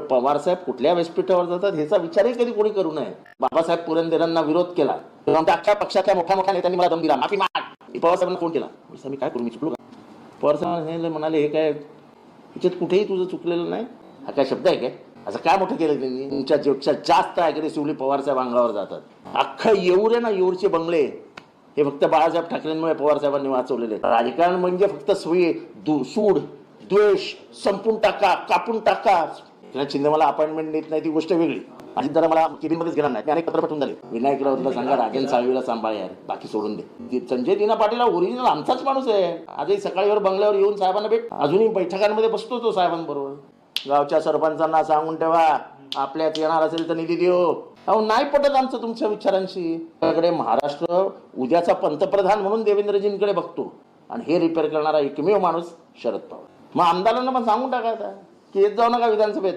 पवार साहेब कुठल्या व्यासपीठावर जातात ह्याचा विचारही कधी कोणी करू नये. बाबासाहेब पुरंदरेंना विरोध केला तेव्हा आमच्या अख्ख्या पक्षाच्या मोठ्या मोठ्या नेत्यांनी मला दम दिला, माफी माग. पवार साहेबांना फोन केला, मी काय करू, मी चुकलो का? पवार साहेब म्हणाले हे काय ह्याच्यात कुठेही तुझं चुकलेलं नाही, हा काय शब्द आहे काय, असं काय मोठं केलं त्यांनी. तुमच्या जास्त अग्रेसिव्हली पवार साहेब अंगावर जातात. अख्खं येऊर आहे ना, येऊरचे बंगले हे फक्त बाळासाहेब ठाकरेंमुळे पवार साहेबांनी वाचवलेले. राजकारण म्हणजे फक्त सूड द्वेष संपून टाका, कापून टाका. चिंदे मला अपॉइंटमेंट देत नाही ती गोष्ट वेगळी, आणि जरा मला केबिनमध्येच घेणार नाही, अनेक पत्र पाठवून झाले. विनायक राऊतला सांगा राजेंद्र साळवीला सांभाळ यार, बाकी सोडून दे. संजय दिना पाटील हा ओरिजिनल आमचाच माणूस आहे. आजही सकाळीवर बंगल्यावर येऊन साहेबांना भेट, अजूनही बैठकांमध्ये बसतो तो साहेबांबरोबर. गावच्या सरपंचांना सांगून ठेवा आपल्यात येणार असेल तर निधी देऊ. अहो नाही पटत आमचं तुमच्या विचारांशी. त्याकडे महाराष्ट्र उद्याचा पंतप्रधान म्हणून देवेंद्रजींकडे बघतो, आणि हे रिपेअर करणारा एकमेव माणूस शरद पवार. मग आमदारांना पण सांगून टाकायचा की येत जाऊ नका विधानसभेत.